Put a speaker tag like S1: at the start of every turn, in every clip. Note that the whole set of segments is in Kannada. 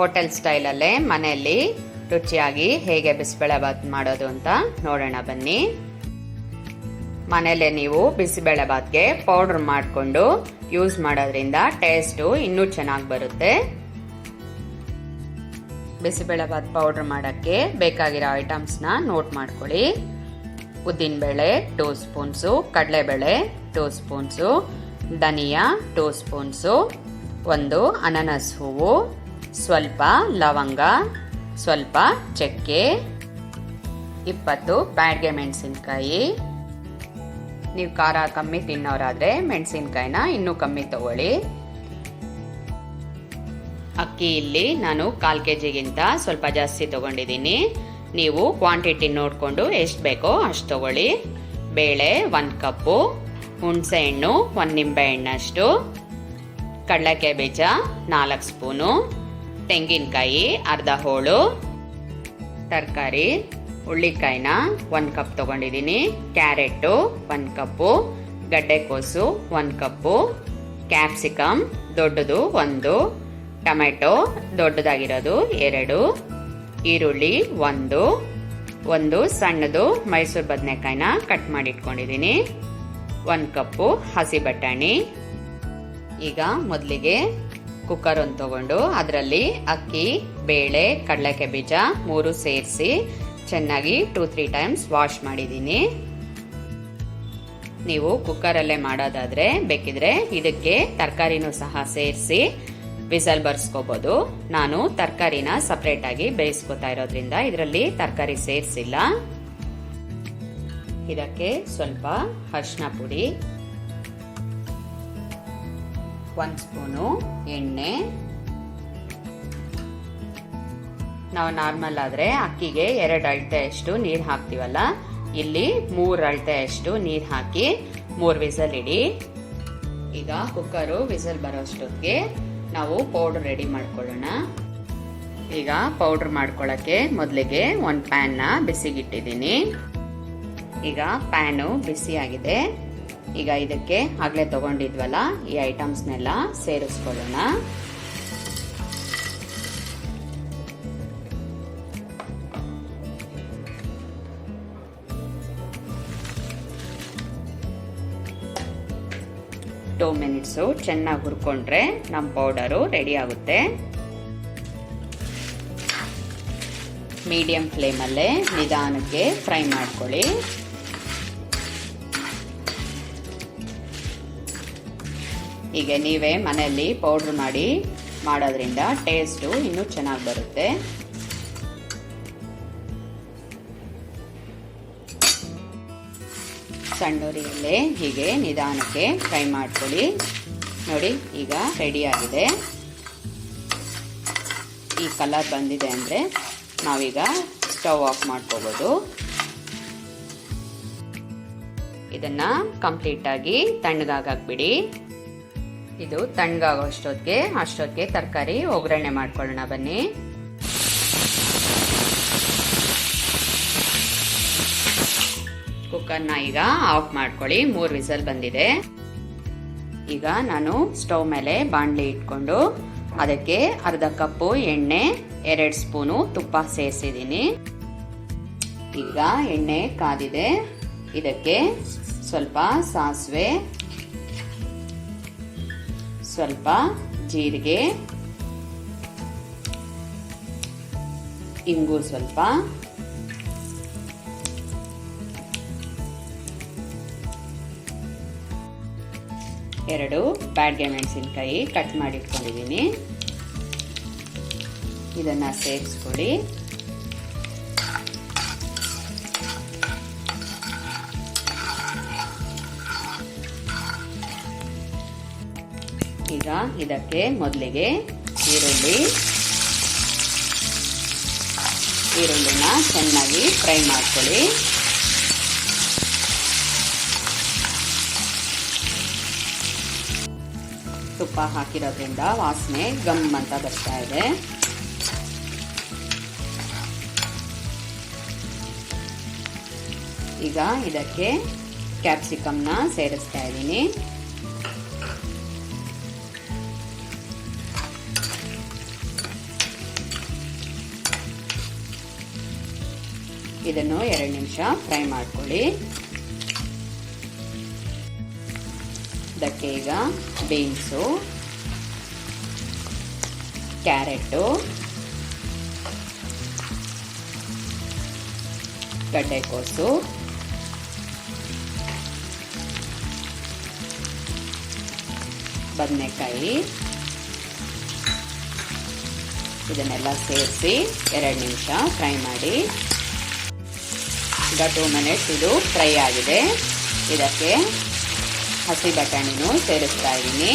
S1: ಹೋಟೆಲ್ ಸ್ಟೈಲಲ್ಲೇ ಮನೆಯಲ್ಲಿ ರುಚಿಯಾಗಿ ಹೇಗೆ ಬಿಸಿಬೇಳೆಬಾತ್ ಮಾಡೋದು ಅಂತ ನೋಡೋಣ ಬನ್ನಿ. ಮನೆಯಲ್ಲೇ ನೀವು ಬಿಸಿಬೇಳೆಬಾತ್ಗೆ ಪೌಡರ್ ಮಾಡಿಕೊಂಡು ಯೂಸ್ ಮಾಡೋದ್ರಿಂದ ಟೇಸ್ಟು ಇನ್ನೂ ಚೆನ್ನಾಗಿ ಬರುತ್ತೆ. ಬಿಸಿಬೇಳೆಬಾತ್ ಪೌಡರ್ ಮಾಡೋಕ್ಕೆ ಬೇಕಾಗಿರೋ ಐಟಮ್ಸ್ನ ನೋಟ್ ಮಾಡ್ಕೊಳ್ಳಿ. ಉದ್ದಿನಬೇಳೆ 2 ಸ್ಪೂನ್ಸು, ಕಡಲೆಬೇಳೆ 2 ಸ್ಪೂನ್ಸು, ಧನಿಯಾ 2 ಸ್ಪೂನ್ಸು, 1 ಅನಾನಸ್ ಹೂವು, ಸ್ವಲ್ಪ ಲವಂಗ, ಸ್ವಲ್ಪ ಚಕ್ಕೆ, 20 ಬ್ಯಾಡ್ಗೆ ಮೆಣಸಿನ್ಕಾಯಿ. ನೀವು ಖಾರ ಕಮ್ಮಿ ತಿನ್ನೋರಾದರೆ ಮೆಣಸಿನ್ಕಾಯಿನ ಇನ್ನೂ ಕಮ್ಮಿ ತಗೊಳ್ಳಿ. ಅಕ್ಕಿ ಇಲ್ಲಿ ನಾನು 1/4 kgಗಿಂತ ಸ್ವಲ್ಪ ಜಾಸ್ತಿ ತಗೊಂಡಿದ್ದೀನಿ. ನೀವು ಕ್ವಾಂಟಿಟಿ ನೋಡಿಕೊಂಡು ಎಷ್ಟು ಬೇಕೋ ಅಷ್ಟು ತಗೊಳ್ಳಿ. ಬೇಳೆ 1 ಕಪ್ಪು, ಹುಣಸೆ ಹಣ್ಣು 1 ನಿಂಬೆ ಹಣ್ಣಷ್ಟು, ಕಡಲೆಕಾಯಿ ಬೀಜ 4 ಸ್ಪೂನು, ತೆಂಗಿನಕಾಯಿ ಅರ್ಧ ಹೋಳು, ತರಕಾರಿ ಹುಳ್ಳಿಕಾಯಿನ 1 ಕಪ್ ತಗೊಂಡಿದ್ದೀನಿ, ಕ್ಯಾರೆಟು 1 ಕಪ್ಪು, ಗಡ್ಡೆಕೋಸು 1 ಕಪ್ಪು, ಕ್ಯಾಪ್ಸಿಕಮ್ ದೊಡ್ಡದು 1, ಟೊಮೆಟೊ ದೊಡ್ಡದಾಗಿರೋದು 2, ಈರುಳ್ಳಿ 1 ಸಣ್ಣದು ಮೈಸೂರು ಬದನೆಕಾಯಿನ ಕಟ್ ಮಾಡಿ ಇಟ್ಕೊಂಡಿದ್ದೀನಿ, 1 ಕಪ್ಪು ಹಸಿ ಬಟಾಣಿ. ಈಗ ಮೊದಲಿಗೆ ಕುಕ್ಕರ್ ಒಂದು ತಗೊಂಡು ಅದರಲ್ಲಿ ಅಕ್ಕಿ, ಬೇಳೆ, ಕಡಲೆಕಾಯಿ ಬೀಜ 3 ಸೇರಿಸಿ ಚೆನ್ನಾಗಿ 2-3 ಟೈಮ್ಸ್ ವಾಶ್ ಮಾಡಿದ್ದೀನಿ. ನೀವು ಕುಕ್ಕರಲ್ಲೇ ಮಾಡೋದಾದರೆ ಬೇಕಿದ್ರೆ ಇದಕ್ಕೆ ತರಕಾರಿನೂ ಸಹ ಸೇರಿಸಿ ವಿಸಲ್ ಬರ್ಸ್ಕೋಬೋದು. ನಾನು ತರಕಾರಿನ ಸಪ್ರೇಟಾಗಿ ಬೇಯಿಸ್ಕೊತಾ ಇರೋದ್ರಿಂದ ಇದರಲ್ಲಿ ತರಕಾರಿ ಸೇರಿಸಿಲ್ಲ. ಇದಕ್ಕೆ ಸ್ವಲ್ಪ ಅರಿಶಿನ ಪುಡಿ, 1 ಸ್ಪೂನು ಎಣ್ಣೆ. ನಾವು ನಾರ್ಮಲ್ ಆದರೆ ಅಕ್ಕಿಗೆ 2 ಅಳತೆಯಷ್ಟು ನೀರು ಹಾಕ್ತೀವಲ್ಲ, ಇಲ್ಲಿ 3 ಅಳತೆಯಷ್ಟು ನೀರು ಹಾಕಿ 3 ವಿಸಲ್ ಇಡಿ. ಈಗ ಕುಕ್ಕರು ವಿಸಲ್ ಬರೋಷ್ಟೊತ್ತಿಗೆ ನಾವು ಪೌಡರ್ ರೆಡಿ ಮಾಡ್ಕೊಳ್ಳೋಣ. ಈಗ ಪೌಡರ್ ಮಾಡ್ಕೊಳ್ಳೋಕ್ಕೆ ಮೊದಲಿಗೆ ಒಂದು ಪ್ಯಾನ್ನ ಬಿಸಿಗಿಟ್ಟಿದ್ದೀನಿ. ಈಗ ಪ್ಯಾನು ಬಿಸಿಯಾಗಿದೆ. ಈಗ ಇದಕ್ಕೆ ಆಗಲೇ ತಗೊಂಡಿದ್ವಲ್ಲ ಈ ಐಟಮ್ಸ್ನೆಲ್ಲ ಸೇರಿಸ್ಕೊಳ್ಳೋಣ. ಟೂ ಮಿನಿಟ್ಸು ಚೆನ್ನಾಗಿ ಹುರ್ಕೊಂಡ್ರೆ ನಮ್ಮ ಪೌಡರು ರೆಡಿ ಆಗುತ್ತೆ. ಮೀಡಿಯಂ ಫ್ಲೇಮಲ್ಲೇ ನಿಧಾನಕ್ಕೆ ಫ್ರೈ ಮಾಡ್ಕೊಳ್ಳಿ. ಈಗ ನೀವೇ ಮನೆಯಲ್ಲಿ ಪೌಡ್ರ್ ಮಾಡೋದ್ರಿಂದ ಟೇಸ್ಟು ಇನ್ನೂ ಚೆನ್ನಾಗಿ ಬರುತ್ತೆ. ಸಣ್ಣ ಉರಿಯಲ್ಲೇ ಹೀಗೆ ನಿಧಾನಕ್ಕೆ ಫ್ರೈ ಮಾಡ್ಕೊಳ್ಳಿ. ನೋಡಿ ಈಗ ರೆಡಿಯಾಗಿದೆ. ಈ ಕಲರ್ ಬಂದಿದೆ ಅಂದರೆ ನಾವೀಗ ಸ್ಟವ್ ಆಫ್ ಮಾಡ್ಕೋಬೋದು. ಇದನ್ನು ಕಂಪ್ಲೀಟಾಗಿ ತಣ್ಣಗಾಗಬಿಡಿ. ಇದು ತಣ್ಣಗಾಗೋ ಅಷ್ಟೊತ್ತಿಗೆ ತರಕಾರಿ ಒಗ್ಗರಣೆ ಮಾಡ್ಕೊಳ್ಳೋಣ ಬನ್ನಿ. ಕುಕ್ಕರ್ನ ಈಗ ಆಫ್ ಮಾಡ್ಕೊಳ್ಳಿ. 3 ವಿಸಲ್ ಬಂದಿದೆ. ಈಗ ನಾನು ಸ್ಟವ್ ಮೇಲೆ ಬಾಣಲಿ ಇಟ್ಕೊಂಡು ಅದಕ್ಕೆ ಅರ್ಧ ಕಪ್ಪು ಎಣ್ಣೆ, 2 ಸ್ಪೂನು ತುಪ್ಪ ಸೇರಿಸಿದ್ದೀನಿ. ಈಗ ಎಣ್ಣೆ ಕಾದಿದೆ. ಇದಕ್ಕೆ ಸ್ವಲ್ಪ ಸಾಸಿವೆ, ಸ್ವಲ್ಪ ಜೀರಿಗೆ, ಇಂಗು ಸ್ವಲ್ಪ, ಎರಡು ಬ್ಯಾಡ್ಗೆ ಮೆಣಸಿನ್ಕಾಯಿ ಕಟ್ ಮಾಡಿ ಇಟ್ಕೊಂಡಿದ್ದೀನಿ. ಇದನ್ನ ಸೇರಿಸ್ಕೊಳ್ಳಿ. ಈಗ ಇದಕ್ಕೆ ಮೊದಲಿಗೆ ಈರುಳ್ಳಿನ ಚೆನ್ನಾಗಿ ಫ್ರೈ ಮಾಡ್ಕೊಳ್ಳಿ. ತುಪ್ಪ ಹಾಕಿರೋದ್ರಿಂದ ವಾಸನೆ ಗಮ್ ಅಂತ ಬರ್ತಾ ಇದೆ. ಈಗ ಇದಕ್ಕೆ ಕ್ಯಾಪ್ಸಿಕಮ್ನ ಸೇರಿಸ್ತಾ ಇದ್ದೀನಿ. ಇದನ್ನು 2 ನಿಮಿಷ ಫ್ರೈ ಮಾಡ್ಕೊಳ್ಳಿ. ಇದಕ್ಕೆ ಈಗ ಬೀನ್ಸು, ಕ್ಯಾರೆಟು, ಗಡ್ಡೆಕೋಸು, ಬದನೆಕಾಯಿ ಇದನ್ನೆಲ್ಲ ಸೇರಿಸಿ 2 ನಿಮಿಷ ಫ್ರೈ ಮಾಡಿ. ಈಗ 2 ಮಿನಿಟ್ಸ್ ಇದು ಫ್ರೈ ಆಗಿದೆ. ಇದಕ್ಕೆ ಹಸಿ ಬಟಾಣಿನೂ ಸೇರಿಸ್ತಾ ಇದ್ದೀನಿ.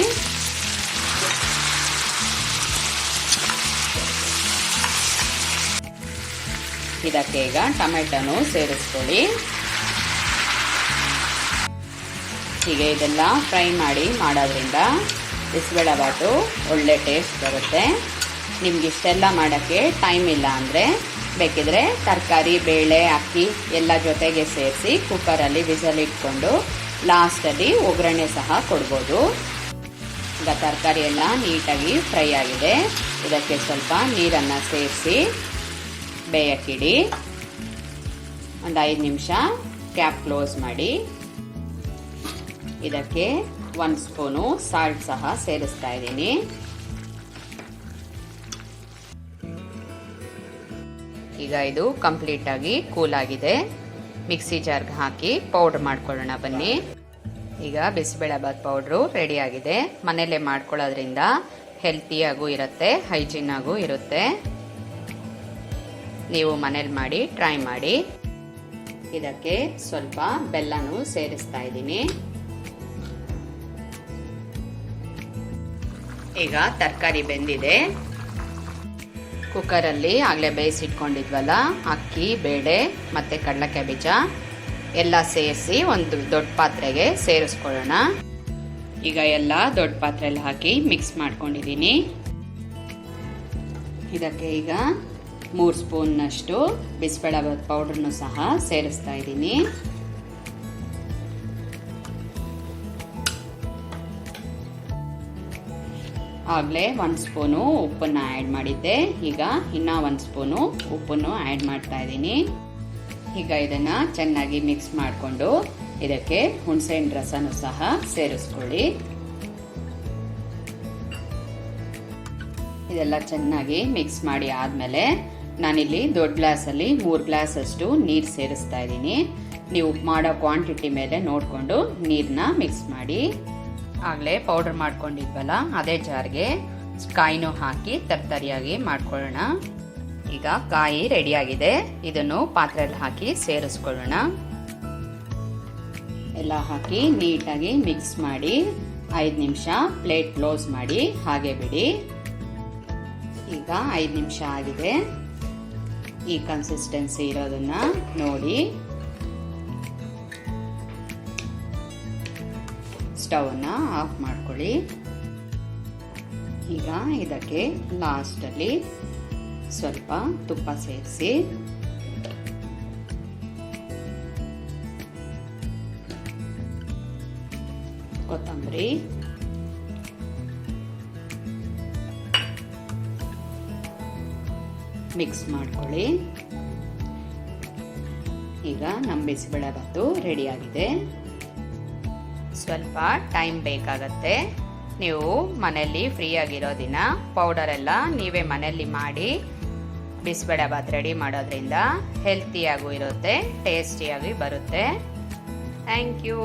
S1: ಇದಕ್ಕೆ ಈಗ ಟೊಮೆಟೊನು ಸೇರಿಸ್ಕೊಳ್ಳಿ. ಹೀಗೆ ಇದೆಲ್ಲ ಫ್ರೈ ಮಾಡಿ ಮಾಡೋದ್ರಿಂದ ಬಿಸಿಬೇಳೆಬಾತು ಒಳ್ಳೆ ಟೇಸ್ಟ್ ಬರುತ್ತೆ. ನಿಮ್ಗೆ ಇಷ್ಟೆಲ್ಲ ಮಾಡೋಕ್ಕೆ ಟೈಮ್ ಇಲ್ಲ ಅಂದರೆ ಬೇಕಿದ್ರೆ ತರಕಾರಿ, ಬೇಳೆ, ಅಕ್ಕಿ ಎಲ್ಲ ಜೊತೆಗೆ ಸೇರಿಸಿ ಕುಕ್ಕರಲ್ಲಿ ವಿಸಲ್ ಇಟ್ಕೊಂಡು ಲಾಸ್ಟಲ್ಲಿ ಒಗ್ಗರಣೆ ಸಹ ಕೊಡ್ಬೋದು. ಈಗ ತರಕಾರಿ ಎಲ್ಲ ನೀಟಾಗಿ ಫ್ರೈ ಆಗಿದೆ. ಇದಕ್ಕೆ ಸ್ವಲ್ಪ ನೀರನ್ನು ಸೇರಿಸಿ ಬೇಯಕ್ಕಿಡಿ. ಒಂದು 5 ನಿಮಿಷ ಕ್ಯಾಪ್ ಕ್ಲೋಸ್ ಮಾಡಿ. ಇದಕ್ಕೆ 1 ಸ್ಪೂನು ಸಾಲ್ಟ್ ಸಹ ಸೇರಿಸ್ತಾ ಇದ್ದೀನಿ. ಈಗ ಇದು ಕಂಪ್ಲೀಟ್ ಆಗಿ ಕೂಲ್ ಆಗಿದೆ. ಮಿಕ್ಸಿ ಜಾರ್ಗೆ ಹಾಕಿ ಪೌಡರ್ ಮಾಡ್ಕೊಳ್ಳೋಣ ಬನ್ನಿ. ಈಗ ಬಿಸಿಬೇಳೆಬಾತ್ ಪೌಡ್ರು ರೆಡಿ ಆಗಿದೆ. ಮನೆಯಲ್ಲೇ ಮಾಡ್ಕೊಳ್ಳೋದ್ರಿಂದ ಹೆಲ್ತಿಯಾಗೂ ಇರುತ್ತೆ, ಹೈಜೀನ್ ಆಗೂ ಇರುತ್ತೆ. ನೀವು ಮನೇಲಿ ಮಾಡಿ ಟ್ರೈ ಮಾಡಿ. ಇದಕ್ಕೆ ಸ್ವಲ್ಪ ಬೆಲ್ಲನೂ ಸೇರಿಸ್ತಾ ಇದ್ದೀನಿ. ಈಗ ತರಕಾರಿ ಬೆಂದಿದೆ. ಕುಕ್ಕರಲ್ಲಿ ಆಗಲೇ ಬೇಯಿಸಿಟ್ಕೊಂಡಿದ್ವಲ್ಲ ಅಕ್ಕಿ, ಬೇಳೆ ಮತ್ತು ಕಡಲೆಕಾಯಿ ಬೀಜ ಎಲ್ಲ ಸೇರಿಸಿ ಒಂದು ದೊಡ್ಡ ಪಾತ್ರೆಗೆ ಸೇರಿಸ್ಕೊಳ್ಳೋಣ. ಈಗ ಎಲ್ಲ ದೊಡ್ಡ ಪಾತ್ರೆಯಲ್ಲಿ ಹಾಕಿ ಮಿಕ್ಸ್ ಮಾಡ್ಕೊಂಡಿದ್ದೀನಿ. ಇದಕ್ಕೆ ಈಗ 3 ಸ್ಪೂನ್ನಷ್ಟು ಬಿಸಿಬೇಳೆಬಾತ್ ಪೌಡ್ರನ್ನು ಸಹ ಸೇರಿಸ್ತಾ ಇದ್ದೀನಿ. ಆಗಲೇ 1 ಸ್ಪೂನು ಉಪ್ಪನ್ನು ಆ್ಯಡ್ ಮಾಡಿದ್ದೆ. ಈಗ ಇನ್ನೂ 1 ಸ್ಪೂನು ಉಪ್ಪನ್ನು ಆ್ಯಡ್ ಮಾಡ್ತಾ ಇದ್ದೀನಿ. ಈಗ ಇದನ್ನು ಚೆನ್ನಾಗಿ ಮಿಕ್ಸ್ ಮಾಡಿಕೊಂಡು ಇದಕ್ಕೆ ಹುಣಸೆಹಣ್ಣು ರಸನೂ ಸಹ ಸೇರಿಸ್ಕೊಳ್ಳಿ. ಇದೆಲ್ಲ ಚೆನ್ನಾಗಿ ಮಿಕ್ಸ್ ಮಾಡಿ ಆದಮೇಲೆ ನಾನಿಲ್ಲಿ ದೊಡ್ಡ ಗ್ಲಾಸಲ್ಲಿ 3 ಗ್ಲಾಸ್ ಅಷ್ಟು ನೀರು ಸೇರಿಸ್ತಾ ಇದ್ದೀನಿ. ನೀವು ಮಾಡೋ ಕ್ವಾಂಟಿಟಿ ಮೇಲೆ ನೋಡಿಕೊಂಡು ನೀರನ್ನ ಮಿಕ್ಸ್ ಮಾಡಿ. ಆಗಲೇ ಪೌಡರ್ ಮಾಡ್ಕೊಂಡಿದ್ವಲ್ಲ ಅದೇ ಜಾರ್ಗೆ ಕಾಯಿನೂ ಹಾಕಿ ತರ್ತರಿಯಾಗಿ ಮಾಡ್ಕೊಳ್ಳೋಣ. ಈಗ ಕಾಯಿ ರೆಡಿಯಾಗಿದೆ. ಇದನ್ನು ಪಾತ್ರೆಯಲ್ಲಿ ಹಾಕಿ ಸೇರಿಸ್ಕೊಳ್ಳೋಣ. ಎಲ್ಲ ಹಾಕಿ ನೀಟಾಗಿ ಮಿಕ್ಸ್ ಮಾಡಿ 5 ನಿಮಿಷ ಪ್ಲೇಟ್ ಕ್ಲೋಸ್ ಮಾಡಿ ಹಾಗೆ ಬಿಡಿ. ಈಗ 5 ನಿಮಿಷ ಆಗಿದೆ. ಈ ಕನ್ಸಿಸ್ಟೆನ್ಸಿ ಇರೋದನ್ನ ನೋಡಿ ಸ್ಟವ್ನ ಆಫ್ ಮಾಡ್ಕೊಳ್ಳಿ. ಈಗ ಇದಕ್ಕೆ ಲಾಸ್ಟಲ್ಲಿ ಸ್ವಲ್ಪ ತುಪ್ಪ ಸೇರಿಸಿ ಕೊತ್ತಂಬರಿ, ಮಿಕ್ಸ್ ಮಾಡ್ಕೊಳ್ಳಿ. ಈಗ ನಮ್ಮ ಬಿಸಿಬೇಳೆಬಾತು ರೆಡಿಯಾಗಿದೆ. ಸ್ವಲ್ಪ ಟೈಮ್ ಬೇಕಾಗತ್ತೆ. ನೀವು ಮನೆಯಲ್ಲಿ ಫ್ರೀ ಆಗಿರೋ ದಿನ ಪೌಡರ್ ಎಲ್ಲ ನೀವೇ ಮನೆಯಲ್ಲಿ ಮಾಡಿ ಬಿಸಿಬೇಳೆಬಾತ್ ರೆಡಿ ಮಾಡೋದ್ರಿಂದ ಹೆಲ್ತಿಯಾಗೂ ಇರುತ್ತೆ, ಟೇಸ್ಟಿಯಾಗಿ ಬರುತ್ತೆ. Thank you.